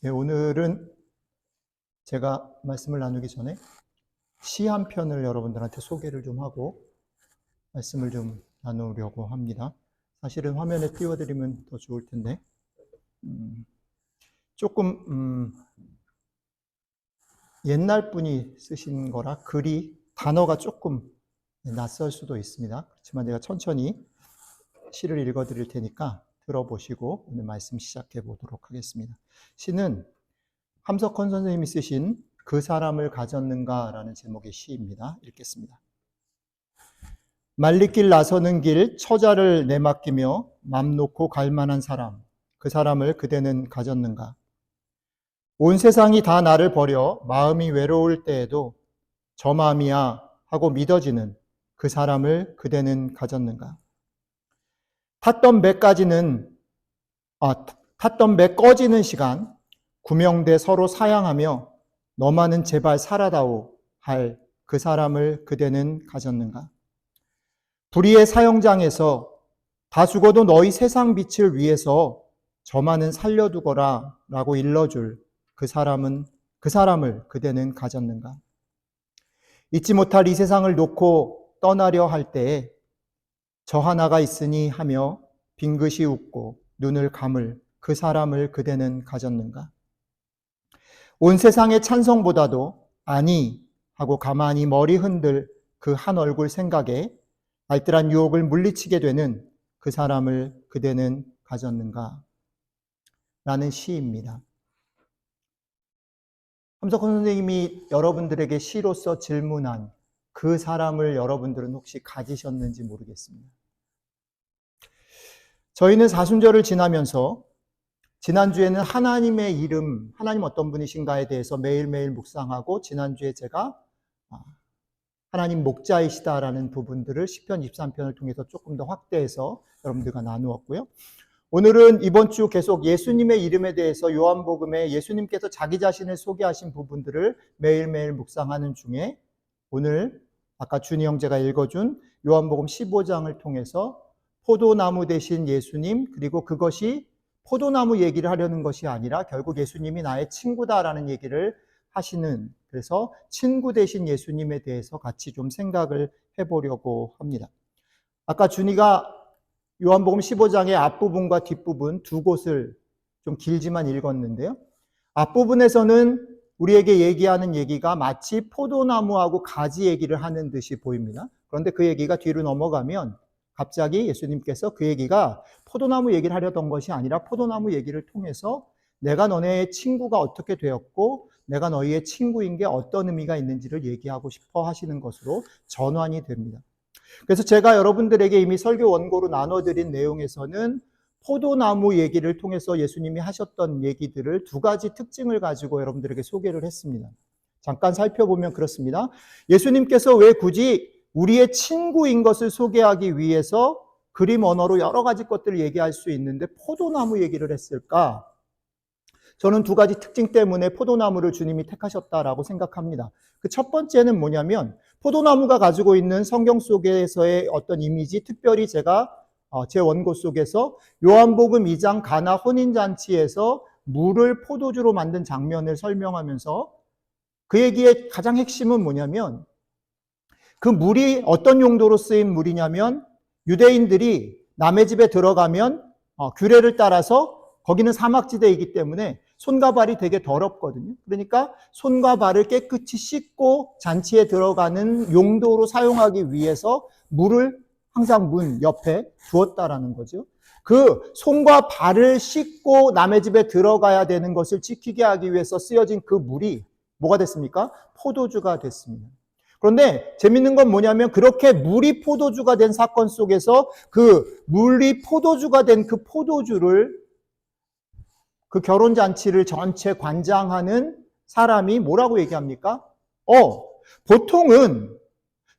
예, 오늘은 제가 말씀을 나누기 전에 시 한 편을 여러분들한테 소개를 좀 하고 말씀을 좀 나누려고 합니다. 사실은 화면에 띄워드리면 더 좋을 텐데 조금 옛날 분이 쓰신 거라 글이 단어가 조금 낯설 수도 있습니다. 그렇지만 제가 천천히 시를 읽어드릴 테니까 들어보시고 오늘 말씀 시작해 보도록 하겠습니다. 시는 함석헌 선생님이 쓰신 그 사람을 가졌는가라는 제목의 시입니다. 읽겠습니다. 말리길 나서는 길 처자를 내맡기며 맘 놓고 갈 만한 사람, 그 사람을 그대는 가졌는가? 온 세상이 다 나를 버려 마음이 외로울 때에도 저 마음이야 하고 믿어지는 그 사람을 그대는 가졌는가? 탔던 배 꺼지는 시간 구명대 서로 사양하며 너만은 제발 살아다오 할 그 사람을 그대는 가졌는가? 불의의 사형장에서 다 죽어도 너희 세상 빛을 위해서 저만은 살려두거라 라고 일러줄 그 사람을 그대는 가졌는가? 잊지 못할 이 세상을 놓고 떠나려 할 때에 저 하나가 있으니 하며 빙긋이 웃고 눈을 감을 그 사람을 그대는 가졌는가? 온 세상의 찬성보다도 아니 하고 가만히 머리 흔들 그 한 얼굴 생각에 알뜰한 유혹을 물리치게 되는 그 사람을 그대는 가졌는가? 라는 시입니다. 함석헌 선생님이 여러분들에게 시로서 질문한 그 사람을 여러분들은 혹시 가지셨는지 모르겠습니다. 저희는 사순절을 지나면서 지난주에는 하나님의 이름, 하나님 어떤 분이신가에 대해서 매일매일 묵상하고 지난주에 제가 하나님 목자이시다라는 부분들을 시편 23편을 통해서 조금 더 확대해서 여러분들과 나누었고요. 오늘은 이번 주 계속 예수님의 이름에 대해서 요한복음에 예수님께서 자기 자신을 소개하신 부분들을 매일매일 묵상하는 중에 오늘 아까 준이 형제가 읽어준 요한복음 15장을 통해서 포도나무 되신 예수님, 그리고 그것이 포도나무 얘기를 하려는 것이 아니라 결국 예수님이 나의 친구다라는 얘기를 하시는, 그래서 친구 되신 예수님에 대해서 같이 좀 생각을 해보려고 합니다. 아까 준이가 요한복음 15장의 앞부분과 뒷부분 두 곳을 좀 길지만 읽었는데요. 앞부분에서는 우리에게 얘기하는 얘기가 마치 포도나무하고 가지 얘기를 하는 듯이 보입니다. 그런데 그 얘기가 뒤로 넘어가면 갑자기 예수님께서 그 얘기가 포도나무 얘기를 하려던 것이 아니라 포도나무 얘기를 통해서 내가 너네의 친구가 어떻게 되었고 내가 너희의 친구인 게 어떤 의미가 있는지를 얘기하고 싶어 하시는 것으로 전환이 됩니다. 그래서 제가 여러분들에게 이미 설교 원고로 나눠드린 내용에서는 포도나무 얘기를 통해서 예수님이 하셨던 얘기들을 두 가지 특징을 가지고 여러분들에게 소개를 했습니다. 잠깐 살펴보면 그렇습니다. 예수님께서 왜 굳이 우리의 친구인 것을 소개하기 위해서 그림 언어로 여러 가지 것들을 얘기할 수 있는데 포도나무 얘기를 했을까? 저는 두 가지 특징 때문에 포도나무를 주님이 택하셨다라고 생각합니다. 그 첫 번째는 뭐냐면 포도나무가 가지고 있는 성경 속에서의 어떤 이미지, 특별히 제가 제 원고 속에서 요한복음 2장 가나 혼인잔치에서 물을 포도주로 만든 장면을 설명하면서 그 얘기의 가장 핵심은 뭐냐면 그 물이 어떤 용도로 쓰인 물이냐면 유대인들이 남의 집에 들어가면 규례를 따라서 거기는 사막지대이기 때문에 손과 발이 되게 더럽거든요. 그러니까 손과 발을 깨끗이 씻고 잔치에 들어가는 용도로 사용하기 위해서 물을 항상 문 옆에 두었다라는 거죠. 그 손과 발을 씻고 남의 집에 들어가야 되는 것을 지키게 하기 위해서 쓰여진 그 물이 뭐가 됐습니까? 포도주가 됐습니다. 그런데 재밌는 건 뭐냐면 그렇게 물이 포도주가 된 사건 속에서 그 물이 포도주가 된 그 포도주를 그 결혼잔치를 전체 관장하는 사람이 뭐라고 얘기합니까? 보통은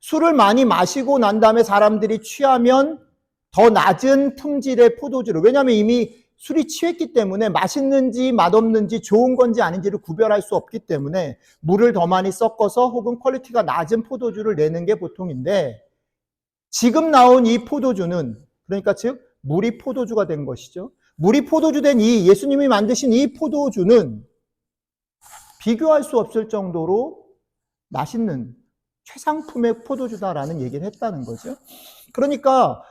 술을 많이 마시고 난 다음에 사람들이 취하면 더 낮은 품질의 포도주를, 왜냐하면 이미 술이 취했기 때문에 맛있는지 맛없는지 좋은 건지 아닌지를 구별할 수 없기 때문에 물을 더 많이 섞어서 혹은 퀄리티가 낮은 포도주를 내는 게 보통인데 지금 나온 이 포도주는, 그러니까 즉 물이 포도주가 된 것이죠. 물이 포도주 된 이 예수님이 만드신 이 포도주는 비교할 수 없을 정도로 맛있는 최상품의 포도주다라는 얘기를 했다는 거죠. 그러니까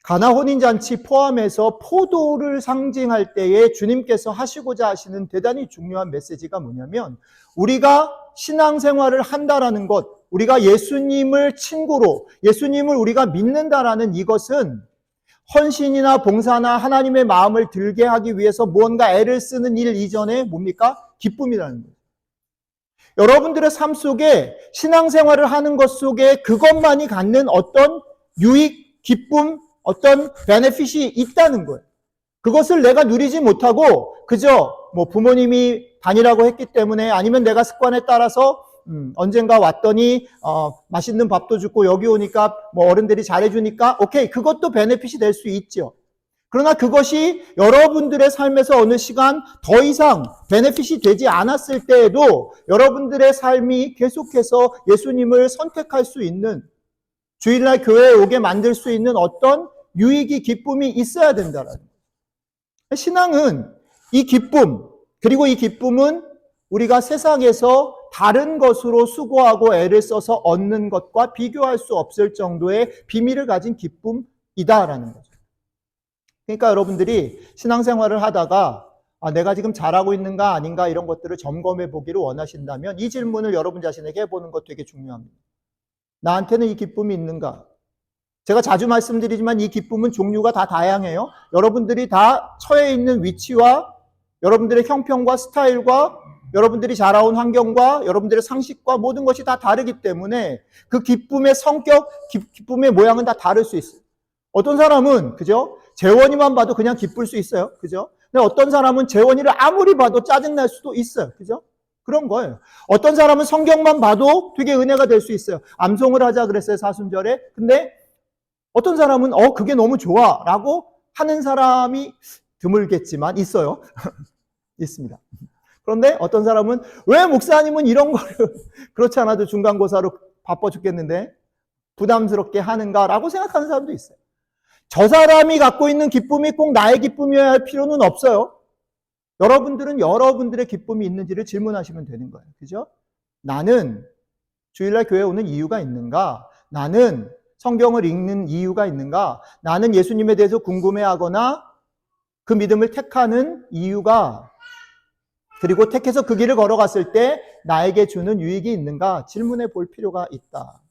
가나 혼인잔치 포함해서 포도를 상징할 때에 주님께서 하시고자 하시는 대단히 중요한 메시지가 뭐냐면, 우리가 신앙생활을 한다라는 것, 우리가 예수님을 친구로, 예수님을 우리가 믿는다라는 이것은 헌신이나 봉사나 하나님의 마음을 들게 하기 위해서 무언가 애를 쓰는 일 이전에 뭡니까? 기쁨이라는 거예요. 여러분들의 삶 속에 신앙생활을 하는 것 속에 그것만이 갖는 어떤 유익, 기쁨, 어떤 베네핏이 있다는 거예요. 그것을 내가 누리지 못하고 그저 뭐 부모님이 다니라고 했기 때문에, 아니면 내가 습관에 따라서 언젠가 왔더니 맛있는 밥도 주고 여기 오니까 뭐 어른들이 잘해주니까 오케이, 그것도 베네핏이 될 수 있죠. 그러나 그것이 여러분들의 삶에서 어느 시간 더 이상 베네핏이 되지 않았을 때에도 여러분들의 삶이 계속해서 예수님을 선택할 수 있는, 주일날 교회에 오게 만들 수 있는 어떤 유익이, 기쁨이 있어야 된다라는 거예요. 신앙은 이 기쁨, 그리고 이 기쁨은 우리가 세상에서 다른 것으로 수고하고 애를 써서 얻는 것과 비교할 수 없을 정도의 비밀을 가진 기쁨이다라는 거죠. 그러니까 여러분들이 신앙생활을 하다가 내가 지금 잘하고 있는가 아닌가 이런 것들을 점검해 보기를 원하신다면 이 질문을 여러분 자신에게 해보는 것 되게 중요합니다. 나한테는 이 기쁨이 있는가? 제가 자주 말씀드리지만 이 기쁨은 종류가 다 다양해요. 여러분들이 다 처해 있는 위치와 여러분들의 형편과 스타일과 여러분들이 자라온 환경과 여러분들의 상식과 모든 것이 다 다르기 때문에 그 기쁨의 성격, 기쁨의 모양은 다 다를 수 있어요. 어떤 사람은 그죠? 재원이만 봐도 그냥 기쁠 수 있어요. 그죠? 근데 어떤 사람은 재원이를 아무리 봐도 짜증날 수도 있어요. 그죠? 그런 거예요. 어떤 사람은 성경만 봐도 되게 은혜가 될 수 있어요. 암송을 하자 그랬어요, 사순절에. 근데 어떤 사람은 그게 너무 좋아 라고 하는 사람이 드물겠지만 있어요. 있습니다. 그런데 어떤 사람은 왜 목사님은 이런 거를 그렇지 않아도 중간고사로 바빠 죽겠는데 부담스럽게 하는가라고 생각하는 사람도 있어요. 저 사람이 갖고 있는 기쁨이 꼭 나의 기쁨이어야 할 필요는 없어요. 여러분들은 여러분들의 기쁨이 있는지를 질문하시면 되는 거예요. 그죠? 나는 주일날 교회 오는 이유가 있는가? 나는 성경을 읽는 이유가 있는가? 나는 예수님에 대해서 궁금해하거나 그 믿음을 택하는 이유가, 그리고 택해서 그 길을 걸어갔을 때 나에게 주는 유익이 있는가? 질문해 볼 필요가 있다.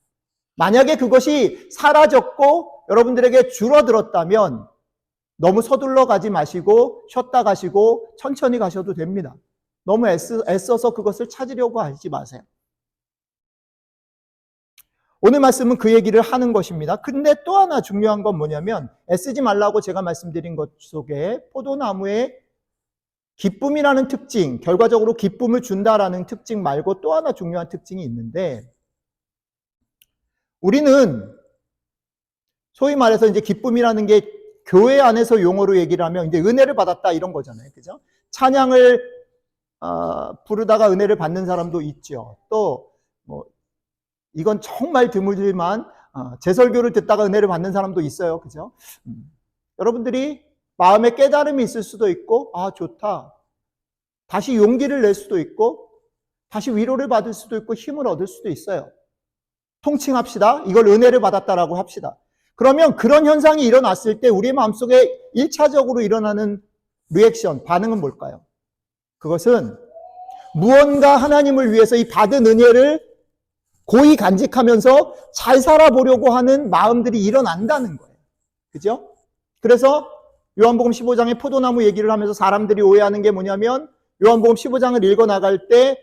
만약에 그것이 사라졌고 여러분들에게 줄어들었다면 너무 서둘러 가지 마시고 쉬었다 가시고 천천히 가셔도 됩니다. 너무 애써서 그것을 찾으려고 하지 마세요. 오늘 말씀은 그 얘기를 하는 것입니다. 근데 또 하나 중요한 건 뭐냐면, 애쓰지 말라고 제가 말씀드린 것 속에 포도나무의 기쁨이라는 특징, 결과적으로 기쁨을 준다라는 특징 말고 또 하나 중요한 특징이 있는데, 우리는 소위 말해서 이제 기쁨이라는 게 교회 안에서 용어로 얘기를 하면 이제 은혜를 받았다 이런 거잖아요. 그죠? 찬양을 부르다가 은혜를 받는 사람도 있죠. 또 뭐 이건 정말 드물지만 제설교를 듣다가 은혜를 받는 사람도 있어요. 그죠? 여러분들이 마음에 깨달음이 있을 수도 있고, 좋다. 다시 용기를 낼 수도 있고, 다시 위로를 받을 수도 있고, 힘을 얻을 수도 있어요. 통칭합시다. 이걸 은혜를 받았다라고 합시다. 그러면 그런 현상이 일어났을 때 우리의 마음속에 1차적으로 일어나는 리액션, 반응은 뭘까요? 그것은 무언가 하나님을 위해서 이 받은 은혜를 고이 간직하면서 잘 살아보려고 하는 마음들이 일어난다는 거예요. 그죠? 그래서 요한복음 15장의 포도나무 얘기를 하면서 사람들이 오해하는 게 뭐냐면, 요한복음 15장을 읽어나갈 때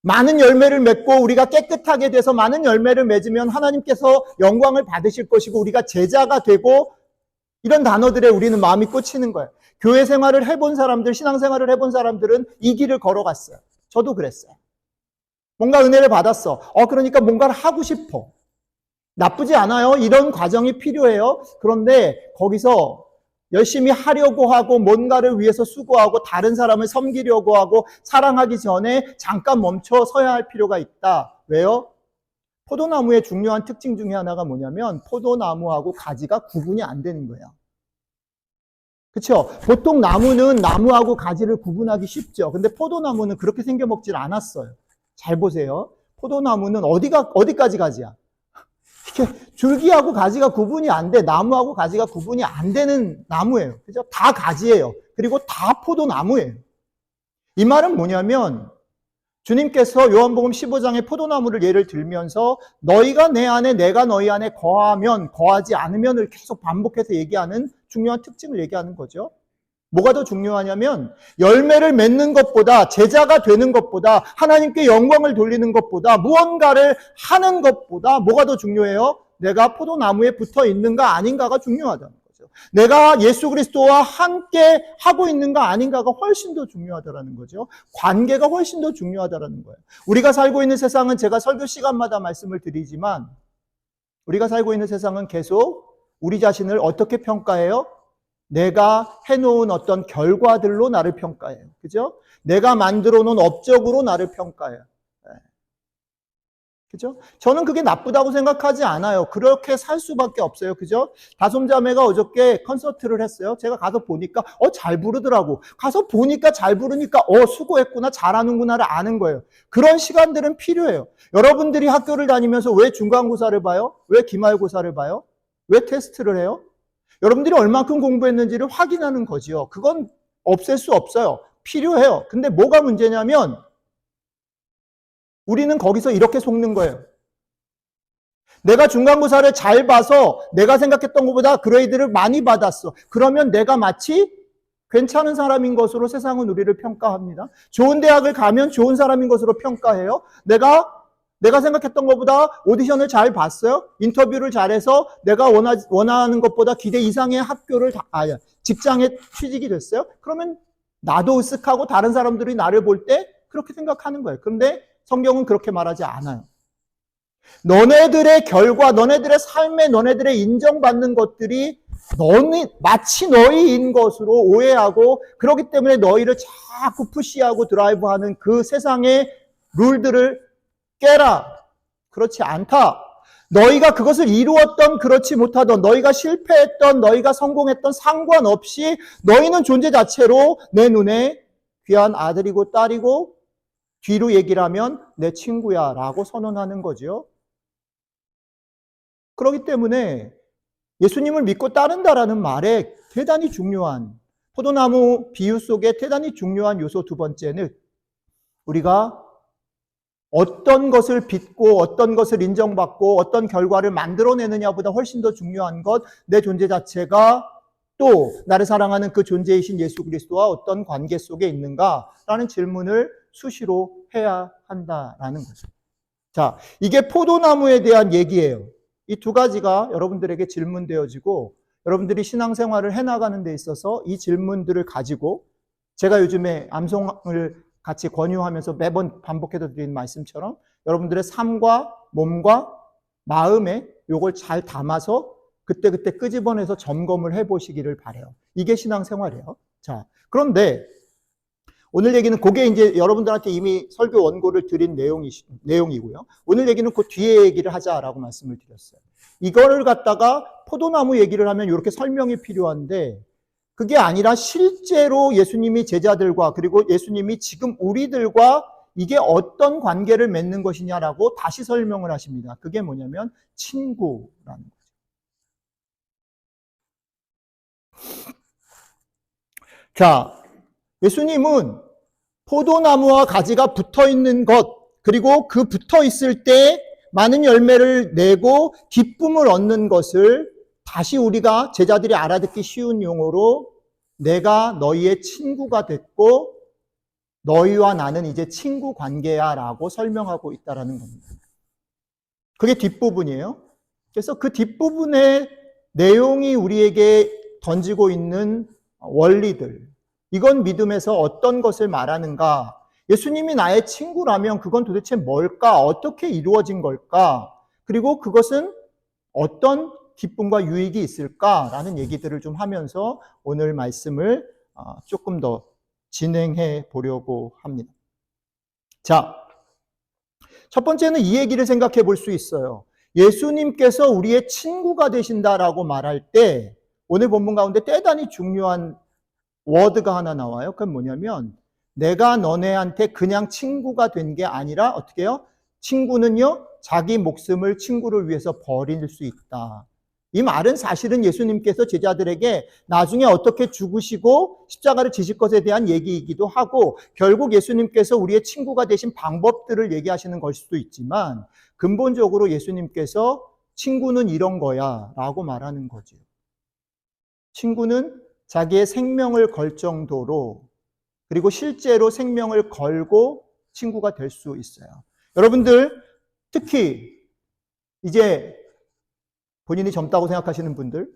많은 열매를 맺고 우리가 깨끗하게 돼서 많은 열매를 맺으면 하나님께서 영광을 받으실 것이고 우리가 제자가 되고, 이런 단어들에 우리는 마음이 꽂히는 거예요. 교회 생활을 해본 사람들, 신앙생활을 해본 사람들은 이 길을 걸어갔어요. 저도 그랬어요. 뭔가 은혜를 받았어. 그러니까 뭔가를 하고 싶어. 나쁘지 않아요. 이런 과정이 필요해요. 그런데 거기서 열심히 하려고 하고 뭔가를 위해서 수고하고 다른 사람을 섬기려고 하고 사랑하기 전에 잠깐 멈춰 서야 할 필요가 있다. 왜요? 포도나무의 중요한 특징 중에 하나가 뭐냐면 포도나무하고 가지가 구분이 안 되는 거예요. 그렇죠? 보통 나무는 나무하고 가지를 구분하기 쉽죠. 근데 포도나무는 그렇게 생겨 먹질 않았어요. 잘 보세요. 포도나무는 어디까지 가지야? 이렇게 줄기하고 가지가 구분이 안 돼. 나무하고 가지가 구분이 안 되는 나무예요. 그죠? 다 가지예요. 그리고 다 포도나무예요. 이 말은 뭐냐면 주님께서 요한복음 15장의 포도나무를 예를 들면서 너희가 내 안에 내가 너희 안에 거하면 거하지 않으면을 계속 반복해서 얘기하는 중요한 특징을 얘기하는 거죠. 뭐가 더 중요하냐면 열매를 맺는 것보다 제자가 되는 것보다 하나님께 영광을 돌리는 것보다 무언가를 하는 것보다 뭐가 더 중요해요? 내가 포도나무에 붙어 있는가 아닌가가 중요하다는 거죠. 내가 예수 그리스도와 함께 하고 있는가 아닌가가 훨씬 더 중요하다는 거죠. 관계가 훨씬 더 중요하다는 거예요. 우리가 살고 있는 세상은 제가 설교 시간마다 말씀을 드리지만 우리가 살고 있는 세상은 계속 우리 자신을 어떻게 평가해요? 내가 해놓은 어떤 결과들로 나를 평가해요. 그죠? 내가 만들어 놓은 업적으로 나를 평가해요. 그죠? 저는 그게 나쁘다고 생각하지 않아요. 그렇게 살 수밖에 없어요. 그죠? 다솜자매가 어저께 콘서트를 했어요. 제가 가서 보니까 잘 부르더라고. 가서 보니까 잘 부르니까 수고했구나, 잘하는구나를 아는 거예요. 그런 시간들은 필요해요. 여러분들이 학교를 다니면서 왜 중간고사를 봐요? 왜 기말고사를 봐요? 왜 테스트를 해요? 여러분들이 얼만큼 공부했는지를 확인하는 거지요. 그건 없앨 수 없어요. 필요해요. 근데 뭐가 문제냐면 우리는 거기서 이렇게 속는 거예요. 내가 중간고사를 잘 봐서 내가 생각했던 것보다 그레이드를 많이 받았어. 그러면 내가 마치 괜찮은 사람인 것으로 세상은 우리를 평가합니다. 좋은 대학을 가면 좋은 사람인 것으로 평가해요. 내가 생각했던 것보다 오디션을 잘 봤어요. 인터뷰를 잘해서 내가 원하는 것보다 기대 이상의 직장에 취직이 됐어요. 그러면 나도 으쓱하고 다른 사람들이 나를 볼 때 그렇게 생각하는 거예요. 그런데 성경은 그렇게 말하지 않아요. 너네들의 결과, 너네들의 삶에 너네들의 인정받는 것들이 마치 너희인 것으로 오해하고 그렇기 때문에 너희를 자꾸 푸시하고 드라이브하는 그 세상의 룰들을 깨라. 그렇지 않다. 너희가 그것을 이루었던 그렇지 못하던 너희가 실패했던 너희가 성공했던 상관없이 너희는 존재 자체로 내 눈에 귀한 아들이고 딸이고 뒤로 얘기를 하면 내 친구야 라고 선언하는 거죠. 그렇기 때문에 예수님을 믿고 따른다라는 말에 대단히 중요한 포도나무 비유 속에 대단히 중요한 요소 두 번째는 우리가 어떤 것을 빚고 어떤 것을 인정받고 어떤 결과를 만들어내느냐보다 훨씬 더 중요한 것, 내 존재 자체가 또 나를 사랑하는 그 존재이신 예수 그리스도와 어떤 관계 속에 있는가라는 질문을 수시로 해야 한다라는 거죠. 자, 이게 포도나무에 대한 얘기예요. 이 두 가지가 여러분들에게 질문되어지고 여러분들이 신앙생활을 해나가는 데 있어서 이 질문들을 가지고 제가 요즘에 암송을 같이 권유하면서 매번 반복해서 드리는 말씀처럼 여러분들의 삶과 몸과 마음에 이걸 잘 담아서 그때그때 끄집어내서 점검을 해보시기를 바라요. 이게 신앙생활이에요. 자, 그런데 오늘 얘기는 그게 이제 여러분들한테 이미 설교 원고를 드린 내용이고요. 오늘 얘기는 그 뒤에 얘기를 하자라고 말씀을 드렸어요. 이거를 갖다가 포도나무 얘기를 하면 이렇게 설명이 필요한데 그게 아니라 실제로 예수님이 제자들과 그리고 예수님이 지금 우리들과 이게 어떤 관계를 맺는 것이냐라고 다시 설명을 하십니다. 그게 뭐냐면 친구라는 거죠. 자, 예수님은 포도나무와 가지가 붙어 있는 것, 그리고 그 붙어 있을 때 많은 열매를 내고 기쁨을 얻는 것을 다시 우리가 제자들이 알아듣기 쉬운 용어로 내가 너희의 친구가 됐고 너희와 나는 이제 친구 관계야 라고 설명하고 있다는 겁니다. 그게 뒷부분이에요. 그래서 그 뒷부분의 내용이 우리에게 던지고 있는 원리들, 이건 믿음에서 어떤 것을 말하는가? 예수님이 나의 친구라면 그건 도대체 뭘까? 어떻게 이루어진 걸까? 그리고 그것은 어떤 기쁨과 유익이 있을까라는 얘기들을 좀 하면서 오늘 말씀을 조금 더 진행해 보려고 합니다. 자, 첫 번째는 이 얘기를 생각해 볼 수 있어요. 예수님께서 우리의 친구가 되신다라고 말할 때 오늘 본문 가운데 대단히 중요한 워드가 하나 나와요. 그건 뭐냐면 내가 너네한테 그냥 친구가 된 게 아니라 어떻게 해요? 친구는요, 자기 목숨을 친구를 위해서 버릴 수 있다. 이 말은 사실은 예수님께서 제자들에게 나중에 어떻게 죽으시고 십자가를 지실 것에 대한 얘기이기도 하고, 결국 예수님께서 우리의 친구가 되신 방법들을 얘기하시는 걸 수도 있지만, 근본적으로 예수님께서 친구는 이런 거야 라고 말하는 거죠. 친구는 자기의 생명을 걸 정도로, 그리고 실제로 생명을 걸고 친구가 될 수 있어요. 여러분들, 특히 이제 본인이 젊다고 생각하시는 분들,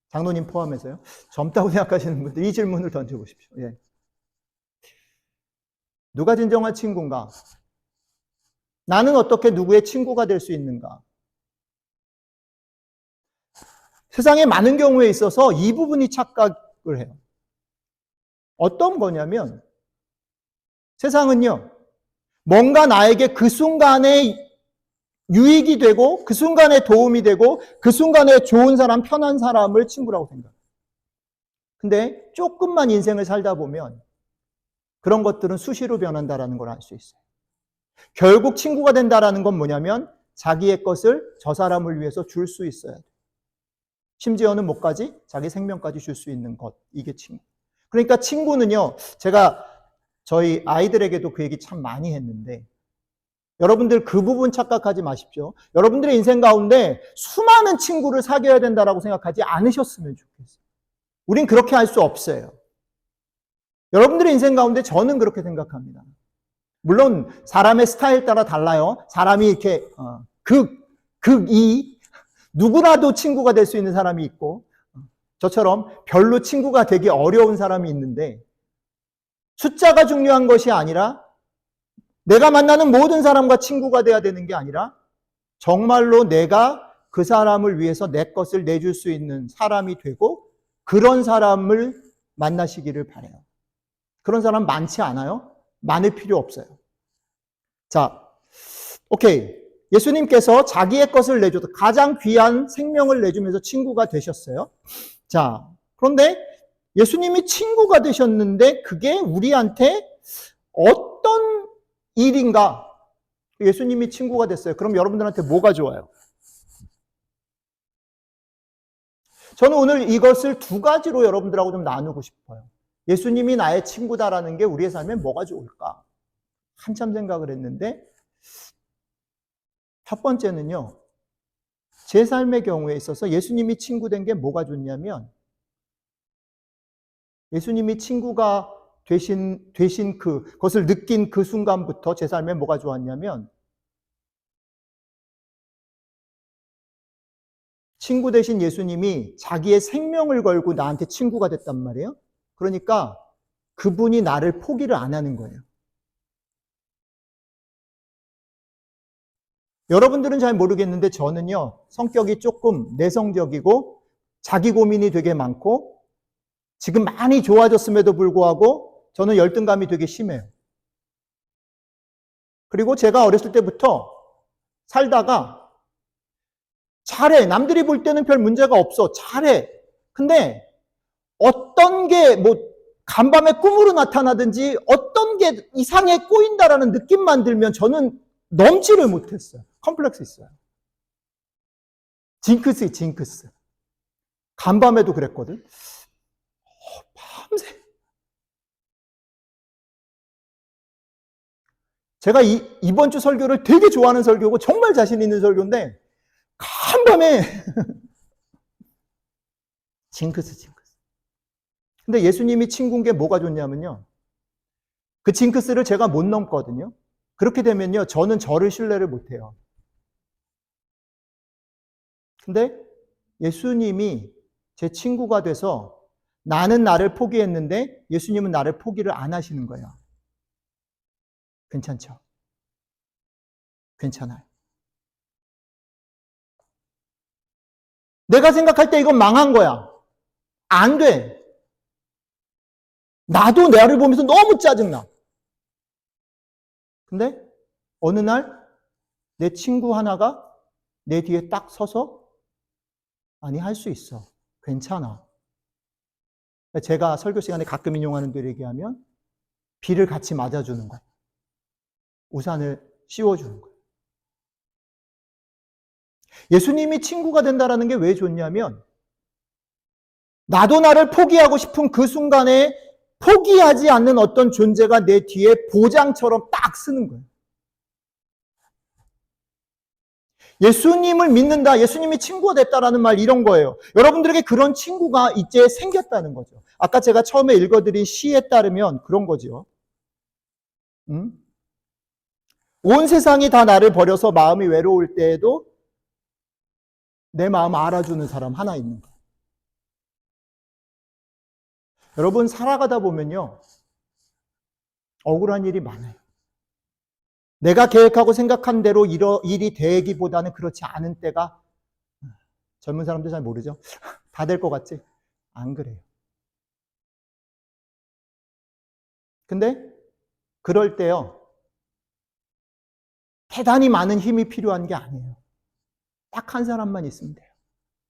장로님 포함해서요, 젊다고 생각하시는 분들 이 질문을 던져보십시오. 예. 누가 진정한 친구인가? 나는 어떻게 누구의 친구가 될 수 있는가? 세상에 많은 경우에 있어서 이 부분이 착각을 해요. 어떤 거냐면, 세상은요, 뭔가 나에게 그 순간에 유익이 되고, 그 순간에 도움이 되고, 그 순간에 좋은 사람, 편한 사람을 친구라고 생각해요. 근데 조금만 인생을 살다 보면 그런 것들은 수시로 변한다는 걸 알 수 있어요. 결국 친구가 된다는 건 뭐냐면 자기의 것을 저 사람을 위해서 줄 수 있어야 돼요. 심지어는 뭐까지? 자기 생명까지 줄 수 있는 것. 이게 친구. 그러니까 친구는요, 제가 저희 아이들에게도 그 얘기 참 많이 했는데, 여러분들 그 부분 착각하지 마십시오. 여러분들의 인생 가운데 수많은 친구를 사귀어야 된다고 생각하지 않으셨으면 좋겠어요. 우린 그렇게 할 수 없어요. 여러분들의 인생 가운데 저는 그렇게 생각합니다. 물론 사람의 스타일 따라 달라요. 사람이 이렇게 극이 누구라도 친구가 될 수 있는 사람이 있고, 저처럼 별로 친구가 되기 어려운 사람이 있는데, 숫자가 중요한 것이 아니라 내가 만나는 모든 사람과 친구가 돼야 되는 게 아니라 정말로 내가 그 사람을 위해서 내 것을 내줄 수 있는 사람이 되고, 그런 사람을 만나시기를 바라요. 그런 사람 많지 않아요? 많을 필요 없어요. 자, 오케이. 예수님께서 자기의 것을 내줘서 가장 귀한 생명을 내주면서 친구가 되셨어요. 자, 그런데 예수님이 친구가 되셨는데 그게 우리한테 어떤 일인가? 예수님이 친구가 됐어요. 그럼 여러분들한테 뭐가 좋아요? 저는 오늘 이것을 두 가지로 여러분들하고 좀 나누고 싶어요. 예수님이 나의 친구다라는 게 우리의 삶에 뭐가 좋을까? 한참 생각을 했는데, 첫 번째는요, 제 삶의 경우에 있어서 예수님이 친구 된 게 뭐가 좋냐면, 예수님이 친구가 되신 그것을 느낀 그 순간부터 제 삶에 뭐가 좋았냐면, 친구 되신 예수님이 자기의 생명을 걸고 나한테 친구가 됐단 말이에요. 그러니까 그분이 나를 포기를 안 하는 거예요. 여러분들은 잘 모르겠는데 저는요, 성격이 조금 내성적이고 자기 고민이 되게 많고 지금 많이 좋아졌음에도 불구하고 저는 열등감이 되게 심해요. 그리고 제가 어렸을 때부터 살다가 잘해. 남들이 볼 때는 별 문제가 없어. 잘해. 근데 어떤 게 간밤에 꿈으로 나타나든지 어떤 게 이상해 꼬인다라는 느낌만 들면 저는 넘지를 못했어요. 컴플렉스 있어요. 징크스. 간밤에도 그랬거든. 밤새. 제가 이번 주 설교를 되게 좋아하는 설교고 정말 자신 있는 설교인데 간밤에 징크스. 근데 예수님이 친구인 게 뭐가 좋냐면요. 그 징크스를 제가 못 넘거든요. 그렇게 되면요. 저는 저를 신뢰를 못 해요. 근데 예수님이 제 친구가 돼서 나는 나를 포기했는데 예수님은 나를 포기를 안 하시는 거예요. 괜찮죠? 괜찮아요. 내가 생각할 때 이건 망한 거야. 안 돼. 나도 나를 보면서 너무 짜증나. 근데 어느 날 내 친구 하나가 내 뒤에 딱 서서 아니 할 수 있어. 괜찮아. 제가 설교 시간에 가끔 인용하는 대로 얘기하면 비를 같이 맞아주는 거예요. 우산을 씌워주는 거예요. 예수님이 친구가 된다는 게 왜 좋냐면 나도 나를 포기하고 싶은 그 순간에 포기하지 않는 어떤 존재가 내 뒤에 보장처럼 딱 쓰는 거예요. 예수님을 믿는다, 예수님이 친구가 됐다라는 말 이런 거예요. 여러분들에게 그런 친구가 이제 생겼다는 거죠. 아까 제가 처음에 읽어드린 시에 따르면 그런 거죠. 온 세상이 다 나를 버려서 마음이 외로울 때에도 내 마음 알아주는 사람 하나 있는 거예요. 여러분 살아가다 보면요, 억울한 일이 많아요. 내가 계획하고 생각한 대로 일이 되기보다는 그렇지 않은 때가, 젊은 사람들 잘 모르죠? 다 될 것 같지? 안 그래요. 근데 그럴 때요, 대단히 많은 힘이 필요한 게 아니에요. 딱 한 사람만 있으면 돼요.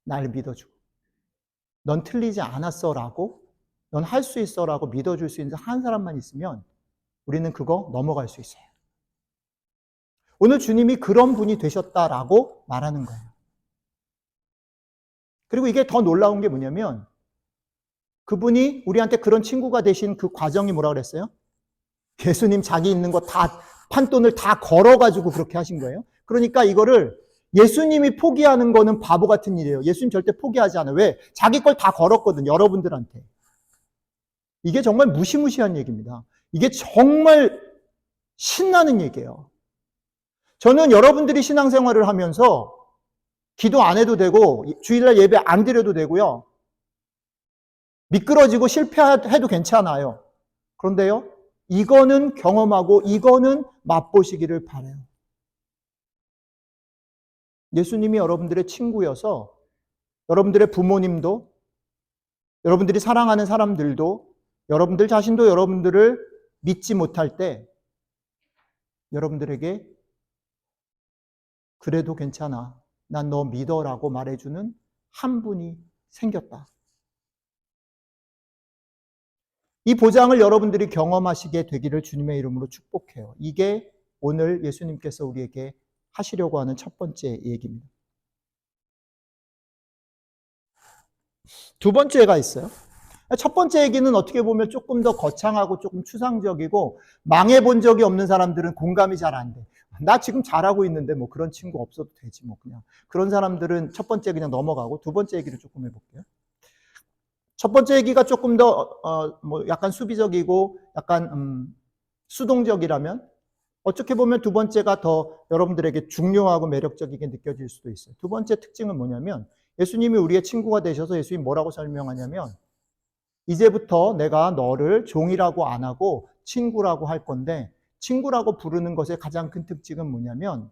날 믿어주고. 넌 틀리지 않았어 라고, 넌 할 수 있어 라고 믿어줄 수 있는 한 사람만 있으면 우리는 그거 넘어갈 수 있어요. 오늘 주님이 그런 분이 되셨다라고 말하는 거예요. 그리고 이게 더 놀라운 게 뭐냐면 그분이 우리한테 그런 친구가 되신 그 과정이 뭐라 그랬어요? 예수님 자기 있는 거 다, 판돈을 다 걸어가지고 그렇게 하신 거예요. 그러니까 이거를 예수님이 포기하는 거는 바보 같은 일이에요. 예수님 절대 포기하지 않아요. 왜? 자기 걸 다 걸었거든, 여러분들한테. 이게 정말 무시무시한 얘기입니다. 이게 정말 신나는 얘기예요. 저는 여러분들이 신앙생활을 하면서 기도 안 해도 되고 주일날 예배 안 드려도 되고요. 미끄러지고 실패해도 괜찮아요. 그런데요, 이거는 경험하고 이거는 맛보시기를 바라요. 예수님이 여러분들의 친구여서 여러분들의 부모님도, 여러분들이 사랑하는 사람들도, 여러분들 자신도 여러분들을 믿지 못할 때 여러분들에게 그래도 괜찮아, 난 너 믿어라고 말해주는 한 분이 생겼다. 이 보장을 여러분들이 경험하시게 되기를 주님의 이름으로 축복해요. 이게 오늘 예수님께서 우리에게 하시려고 하는 첫 번째 얘기입니다. 두 번째가 있어요. 첫 번째 얘기는 어떻게 보면 조금 더 거창하고 조금 추상적이고 망해본 적이 없는 사람들은 공감이 잘 안 돼. 나 지금 잘하고 있는데 뭐 그런 친구 없어도 되지 뭐 그냥. 그런 사람들은 첫 번째 그냥 넘어가고 두 번째 얘기를 조금 해볼게요. 첫 번째 얘기가 조금 더 뭐 약간 수비적이고 약간 수동적이라면 어떻게 보면 두 번째가 더 여러분들에게 중요하고 매력적이게 느껴질 수도 있어요. 두 번째 특징은 뭐냐면 예수님이 우리의 친구가 되셔서 예수님이 뭐라고 설명하냐면 이제부터 내가 너를 종이라고 안 하고 친구라고 할 건데 친구라고 부르는 것의 가장 큰 특징은 뭐냐면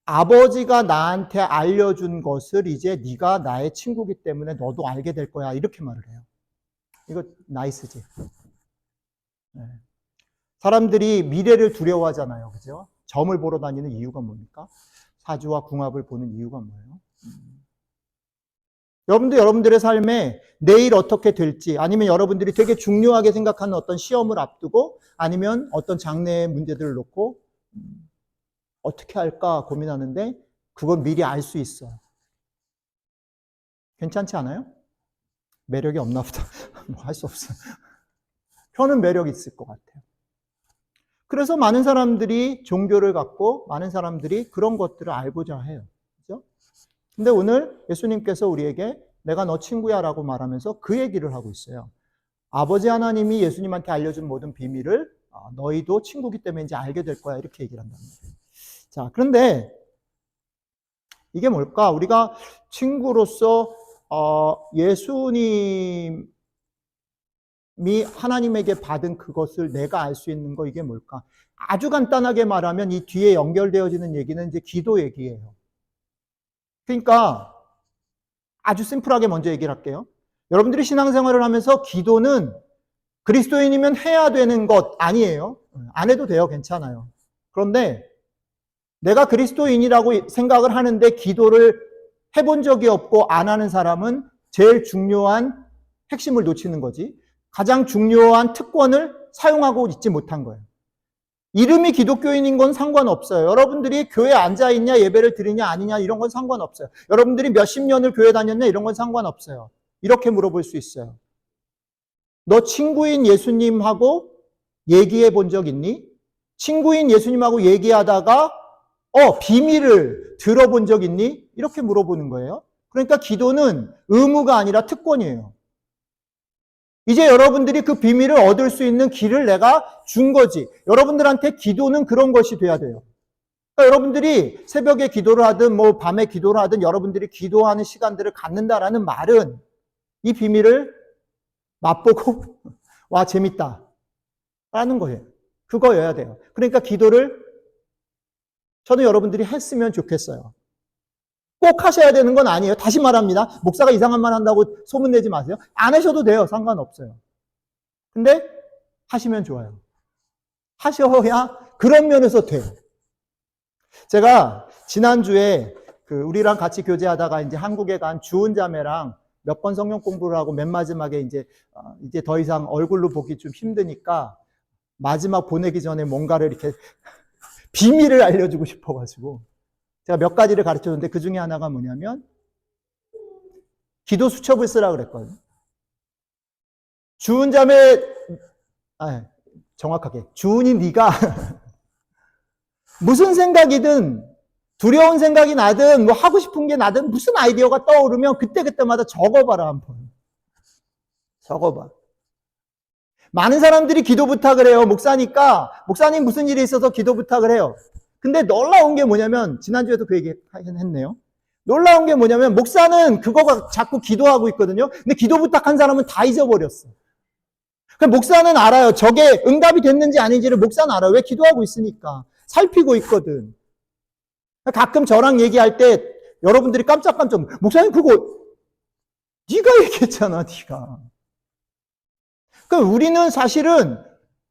아버지가 나한테 알려준 것을 이제 네가 나의 친구기 때문에 너도 알게 될 거야 이렇게 말을 해요. 이거 나이스지. 네. 사람들이 미래를 두려워하잖아요. 그죠? 점을 보러 다니는 이유가 뭡니까? 사주와 궁합을 보는 이유가 뭐예요? 여러분들 여러분들의 삶에 내일 어떻게 될지 아니면 여러분들이 되게 중요하게 생각하는 어떤 시험을 앞두고 아니면 어떤 장래의 문제들을 놓고 어떻게 할까 고민하는데 그건 미리 알 수 있어요. 괜찮지 않아요? 매력이 없나 보다. 뭐 할 수 없어요. 저는 매력이 있을 것 같아요. 그래서 많은 사람들이 종교를 갖고 많은 사람들이 그런 것들을 알고자 해요. 그죠? 근데 오늘 예수님께서 우리에게 내가 너 친구야 라고 말하면서 그 얘기를 하고 있어요. 아버지 하나님이 예수님한테 알려준 모든 비밀을 너희도 친구기 때문에 이제 알게 될 거야 이렇게 얘기를 한단 말이에요. 자, 그런데 이게 뭘까? 우리가 친구로서 예수님이 하나님에게 받은 그것을 내가 알 수 있는 거 이게 뭘까? 아주 간단하게 말하면 이 뒤에 연결되어지는 얘기는 이제 기도 얘기예요. 그러니까 아주 심플하게 먼저 얘기를 할게요. 여러분들이 신앙생활을 하면서 기도는 그리스도인이면 해야 되는 것 아니에요. 안 해도 돼요. 괜찮아요. 그런데 내가 그리스도인이라고 생각을 하는데 기도를 해본 적이 없고 안 하는 사람은 제일 중요한 핵심을 놓치는 거지. 가장 중요한 특권을 사용하고 있지 못한 거예요. 이름이 기독교인인 건 상관없어요. 여러분들이 교회에 앉아있냐, 예배를 드리냐, 아니냐, 이런 건 상관없어요. 여러분들이 몇십 년을 교회 다녔냐, 이런 건 상관없어요. 이렇게 물어볼 수 있어요. 너 친구인 예수님하고 얘기해 본 적 있니? 친구인 예수님하고 얘기하다가 비밀을 들어본 적 있니? 이렇게 물어보는 거예요. 그러니까 기도는 의무가 아니라 특권이에요. 이제 여러분들이 그 비밀을 얻을 수 있는 길을 내가 준 거지. 여러분들한테 기도는 그런 것이 돼야 돼요. 그러니까 여러분들이 새벽에 기도를 하든 밤에 기도를 하든 여러분들이 기도하는 시간들을 갖는다라는 말은 이 비밀을 맛보고 와 재밌다 라는 거예요. 그거여야 돼요. 그러니까 기도를 저는 여러분들이 했으면 좋겠어요. 꼭 하셔야 되는 건 아니에요. 다시 말합니다. 목사가 이상한 말 한다고 소문내지 마세요. 안 하셔도 돼요. 상관없어요. 근데 하시면 좋아요. 하셔야 그런 면에서 돼요. 제가 지난주에 우리랑 같이 교제하다가 이제 한국에 간 주은 자매랑 몇 번 성경 공부를 하고 맨 마지막에 이제 더 이상 얼굴로 보기 좀 힘드니까 마지막 보내기 전에 뭔가를 이렇게 비밀을 알려주고 싶어가지고 제가 몇 가지를 가르쳐줬는데 그 중에 하나가 뭐냐면 기도 수첩을 쓰라 그랬거든요. 주은 자매, 정확하게 주은이 네가 무슨 생각이든 두려운 생각이 나든 하고 싶은 게 나든 무슨 아이디어가 떠오르면 그때그때마다 적어봐라 한번. 적어봐. 많은 사람들이 기도 부탁을 해요. 목사니까 목사님 무슨 일이 있어서 기도 부탁을 해요. 근데 놀라운 게 뭐냐면 지난주에도 그 얘기 했네요. 놀라운 게 뭐냐면 목사는 그거가 자꾸 기도하고 있거든요. 근데 기도 부탁한 사람은 다 잊어버렸어. 목사는 알아요. 저게 응답이 됐는지 아닌지를 목사는 알아요. 왜? 기도하고 있으니까. 살피고 있거든. 가끔 저랑 얘기할 때 여러분들이 깜짝깜짝 목사님 그거 네가 얘기했잖아. 네가. 그러니까 우리는 사실은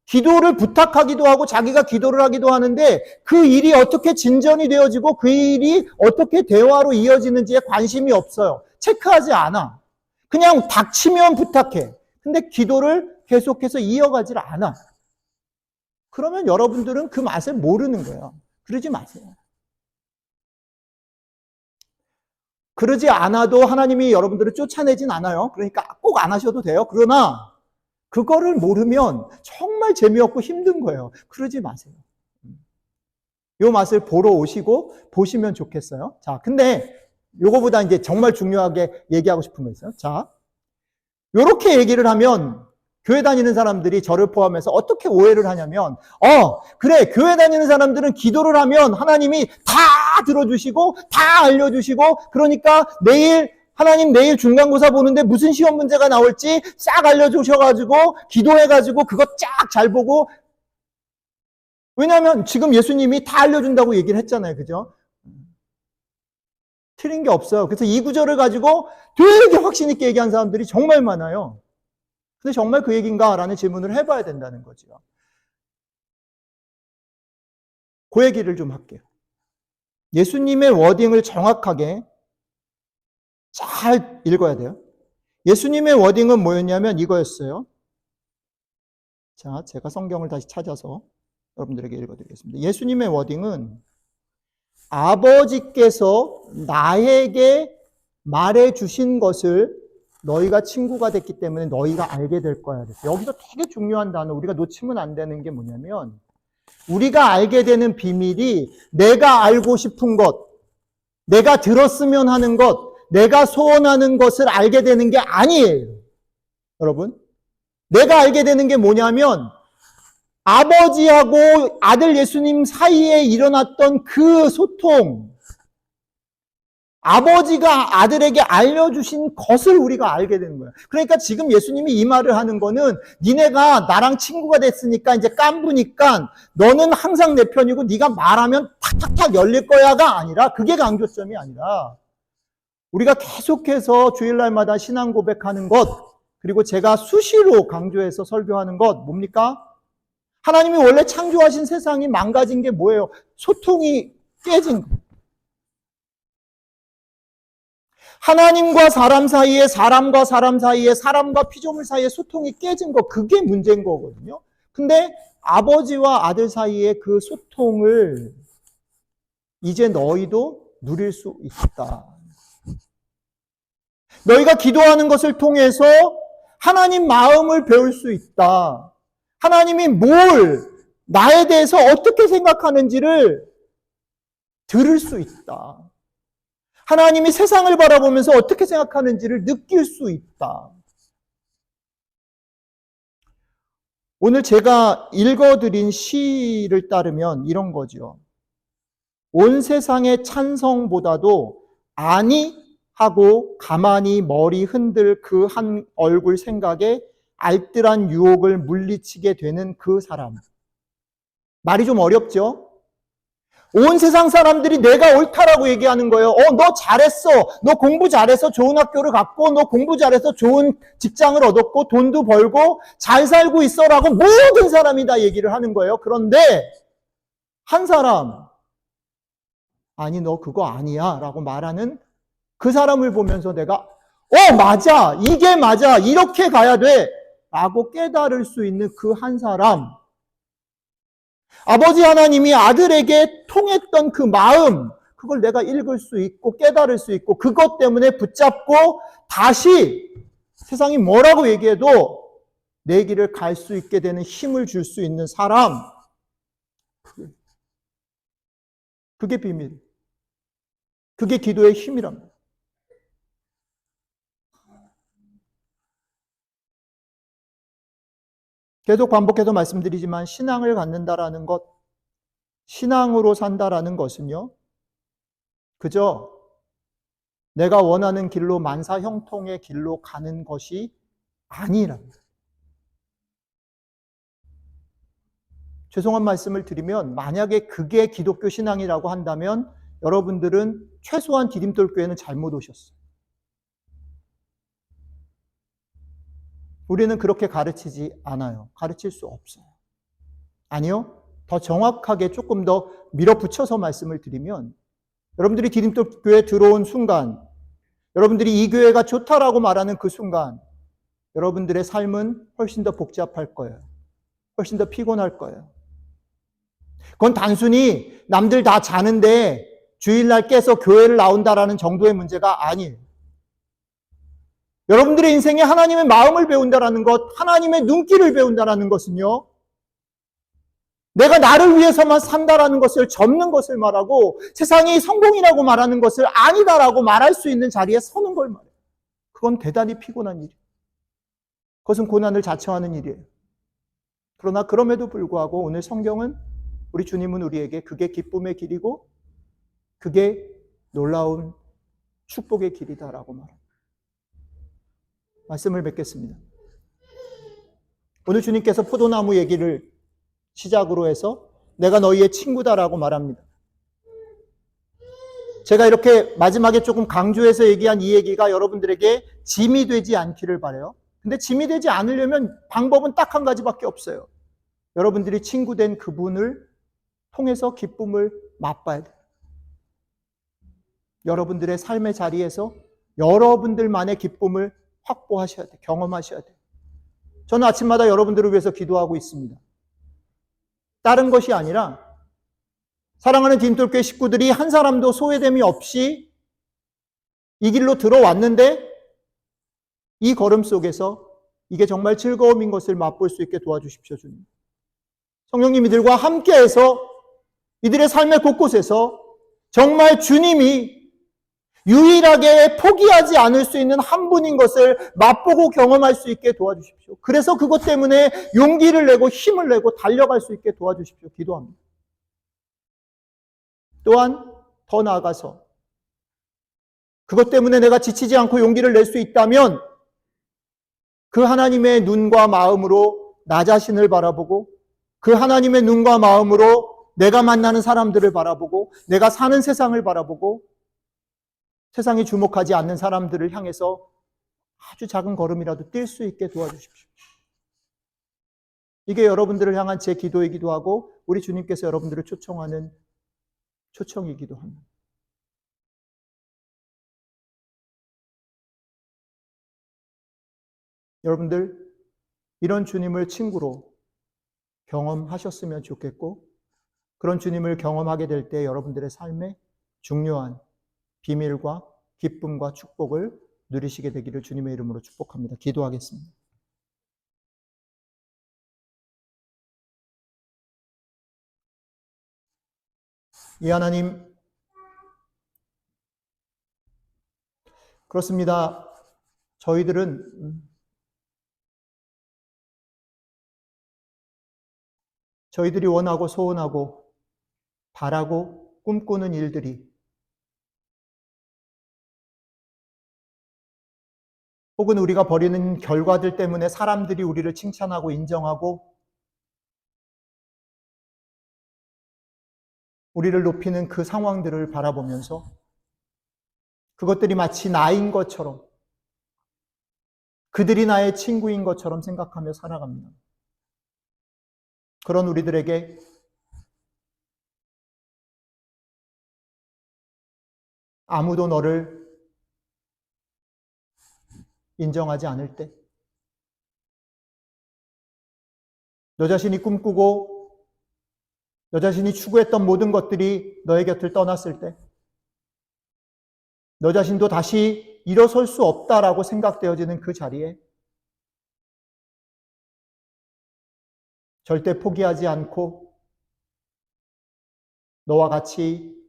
기도를 부탁하기도 하고 자기가 기도를 하기도 하는데 그 일이 어떻게 진전이 되어지고 그 일이 어떻게 대화로 이어지는지에 관심이 없어요. 체크하지 않아. 그냥 닥치면 부탁해. 근데 기도를 계속해서 이어가질 않아. 그러면 여러분들은 그 맛을 모르는 거예요. 그러지 마세요. 그러지 않아도 하나님이 여러분들을 쫓아내진 않아요. 그러니까 꼭 안 하셔도 돼요. 그러나 그거를 모르면 정말 재미없고 힘든 거예요. 그러지 마세요. 이 맛을 보러 오시고 보시면 좋겠어요. 자, 근데 요거보다 이제 정말 중요하게 얘기하고 싶은 거 있어요. 자, 요렇게 얘기를 하면 교회 다니는 사람들이 저를 포함해서 어떻게 오해를 하냐면 그래 교회 다니는 사람들은 기도를 하면 하나님이 다 들어주시고 다 알려주시고 그러니까 하나님 내일 중간고사 보는데 무슨 시험 문제가 나올지 싹 알려주셔가지고 기도해가지고 그거 쫙 잘 보고 왜냐하면 지금 예수님이 다 알려준다고 얘기를 했잖아요. 그죠? 틀린 게 없어요. 그래서 이 구절을 가지고 되게 확신 있게 얘기한 사람들이 정말 많아요. 근데 정말 그 얘기인가? 라는 질문을 해봐야 된다는 거죠. 그 얘기를 좀 할게요. 예수님의 워딩을 정확하게 잘 읽어야 돼요. 예수님의 워딩은 뭐였냐면 이거였어요. 자, 제가 성경을 다시 찾아서 여러분들에게 읽어드리겠습니다. 예수님의 워딩은 아버지께서 나에게 말해주신 것을 너희가 친구가 됐기 때문에 너희가 알게 될 거야. 여기서 되게 중요한 단어, 우리가 놓치면 안 되는 게 뭐냐면 우리가 알게 되는 비밀이 내가 알고 싶은 것, 내가 들었으면 하는 것, 내가 소원하는 것을 알게 되는 게 아니에요. 여러분, 내가 알게 되는 게 뭐냐면 아버지하고 아들 예수님 사이에 일어났던 그 소통, 아버지가 아들에게 알려주신 것을 우리가 알게 되는 거예요. 그러니까 지금 예수님이 이 말을 하는 거는 니네가 나랑 친구가 됐으니까 이제 깐부니까 너는 항상 내 편이고 네가 말하면 탁탁탁 열릴 거야가 아니라 그게 강조점이 아니라 우리가 계속해서 주일날마다 신앙 고백하는 것 그리고 제가 수시로 강조해서 설교하는 것 뭡니까? 하나님이 원래 창조하신 세상이 망가진 게 뭐예요? 소통이 깨진 거. 하나님과 사람 사이에, 사람과 사람 사이에, 사람과 피조물 사이에 소통이 깨진 거, 그게 문제인 거거든요. 근데 아버지와 아들 사이에 그 소통을 이제 너희도 누릴 수 있다. 너희가 기도하는 것을 통해서 하나님 마음을 배울 수 있다. 하나님이 나에 대해서 어떻게 생각하는지를 들을 수 있다. 하나님이 세상을 바라보면서 어떻게 생각하는지를 느낄 수 있다. 오늘 제가 읽어드린 시를 따르면 이런 거죠. 온 세상의 찬성보다도 아니 하고 가만히 머리 흔들 그 한 얼굴 생각에 알뜰한 유혹을 물리치게 되는 그 사람. 말이 좀 어렵죠? 온 세상 사람들이 내가 옳다라고 얘기하는 거예요. 너 잘했어. 너 공부 잘해서 좋은 학교를 갔고, 너 공부 잘해서 좋은 직장을 얻었고, 돈도 벌고, 잘 살고 있어라고 모든 사람이 다 얘기를 하는 거예요. 그런데 한 사람, 아니 너 그거 아니야 라고 말하는 그 사람을 보면서 내가 맞아, 이게 맞아, 이렇게 가야 돼 라고 깨달을 수 있는 그 한 사람, 아버지 하나님이 아들에게 통했던 그 마음, 그걸 내가 읽을 수 있고 깨달을 수 있고 그것 때문에 붙잡고 다시 세상이 뭐라고 얘기해도 내 길을 갈 수 있게 되는 힘을 줄 수 있는 사람, 그게 비밀, 그게 기도의 힘이랍니다. 계속 반복해서 말씀드리지만 신앙을 갖는다라는 것, 신앙으로 산다라는 것은요, 그저 내가 원하는 길로 만사형통의 길로 가는 것이 아니랍니다. 죄송한 말씀을 드리면 만약에 그게 기독교 신앙이라고 한다면 여러분들은 최소한 디딤돌 교회는 잘못 오셨어요. 우리는 그렇게 가르치지 않아요. 가르칠 수 없어요. 아니요. 더 정확하게 조금 더 밀어붙여서 말씀을 드리면 여러분들이 디딤돌 교회에 들어온 순간, 여러분들이 이 교회가 좋다라고 말하는 그 순간 여러분들의 삶은 훨씬 더 복잡할 거예요. 훨씬 더 피곤할 거예요. 그건 단순히 남들 다 자는데 주일날 깨서 교회를 나온다라는 정도의 문제가 아니에요. 여러분들의 인생에 하나님의 마음을 배운다라는 것, 하나님의 눈길을 배운다라는 것은요, 내가 나를 위해서만 산다라는 것을 접는 것을 말하고 세상이 성공이라고 말하는 것을 아니다라고 말할 수 있는 자리에 서는 걸 말해요. 그건 대단히 피곤한 일이에요. 그것은 고난을 자처하는 일이에요. 그러나 그럼에도 불구하고 오늘 성경은, 우리 주님은 우리에게 그게 기쁨의 길이고 그게 놀라운 축복의 길이다라고 말합니다. 말씀을 맺겠습니다. 오늘 주님께서 포도나무 얘기를 시작으로 해서 내가 너희의 친구다라고 말합니다. 제가 이렇게 마지막에 조금 강조해서 얘기한 이 얘기가 여러분들에게 짐이 되지 않기를 바라요. 근데 짐이 되지 않으려면 방법은 딱 한 가지밖에 없어요. 여러분들이 친구된 그분을 통해서 기쁨을 맛봐야 돼요. 여러분들의 삶의 자리에서 여러분들만의 기쁨을 확보하셔야 돼요. 경험하셔야 돼요. 저는 아침마다 여러분들을 위해서 기도하고 있습니다. 다른 것이 아니라 사랑하는 디딤돌교회 식구들이 한 사람도 소외됨이 없이 이 길로 들어왔는데 이 걸음 속에서 이게 정말 즐거움인 것을 맛볼 수 있게 도와주십시오, 주님. 성령님 이들과 함께해서 이들의 삶의 곳곳에서 정말 주님이 유일하게 포기하지 않을 수 있는 한 분인 것을 맛보고 경험할 수 있게 도와주십시오. 그래서 그것 때문에 용기를 내고 힘을 내고 달려갈 수 있게 도와주십시오. 기도합니다. 또한 더 나아가서 그것 때문에 내가 지치지 않고 용기를 낼 수 있다면 그 하나님의 눈과 마음으로 나 자신을 바라보고 그 하나님의 눈과 마음으로 내가 만나는 사람들을 바라보고 내가 사는 세상을 바라보고 세상이 주목하지 않는 사람들을 향해서 아주 작은 걸음이라도 뛸 수 있게 도와주십시오. 이게 여러분들을 향한 제 기도이기도 하고 우리 주님께서 여러분들을 초청하는 초청이기도 합니다. 여러분들 이런 주님을 친구로 경험하셨으면 좋겠고, 그런 주님을 경험하게 될 때 여러분들의 삶에 중요한 비밀과 기쁨과 축복을 누리시게 되기를 주님의 이름으로 축복합니다. 기도하겠습니다. 이 하나님, 그렇습니다. 저희들이 원하고 소원하고 바라고 꿈꾸는 일들이, 혹은 우리가 벌이는 결과들 때문에 사람들이 우리를 칭찬하고 인정하고 우리를 높이는 그 상황들을 바라보면서 그것들이 마치 나인 것처럼, 그들이 나의 친구인 것처럼 생각하며 살아갑니다. 그런 우리들에게 아무도 너를 인정하지 않을 때, 너 자신이 꿈꾸고 너 자신이 추구했던 모든 것들이 너의 곁을 떠났을 때, 너 자신도 다시 일어설 수 없다라고 생각되어지는 그 자리에 절대 포기하지 않고 너와 같이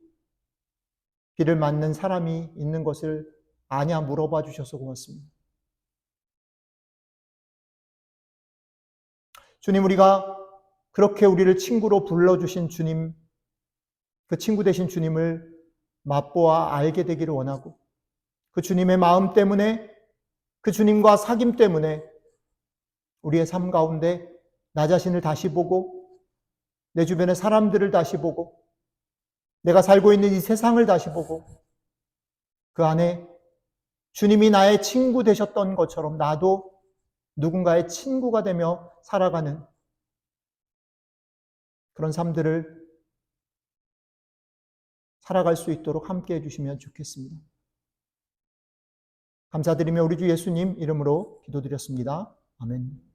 비를 맞는 사람이 있는 것을 아냐 물어봐 주셔서 고맙습니다. 주님, 우리가 그렇게 우리를 친구로 불러주신 주님, 그 친구 되신 주님을 맛보아 알게 되기를 원하고, 그 주님의 마음 때문에, 그 주님과 사귐 때문에 우리의 삶 가운데 나 자신을 다시 보고, 내 주변의 사람들을 다시 보고, 내가 살고 있는 이 세상을 다시 보고, 그 안에 주님이 나의 친구 되셨던 것처럼 나도 누군가의 친구가 되며 살아가는 그런 삶들을 살아갈 수 있도록 함께 해주시면 좋겠습니다. 감사드리며 우리 주 예수님 이름으로 기도드렸습니다. 아멘.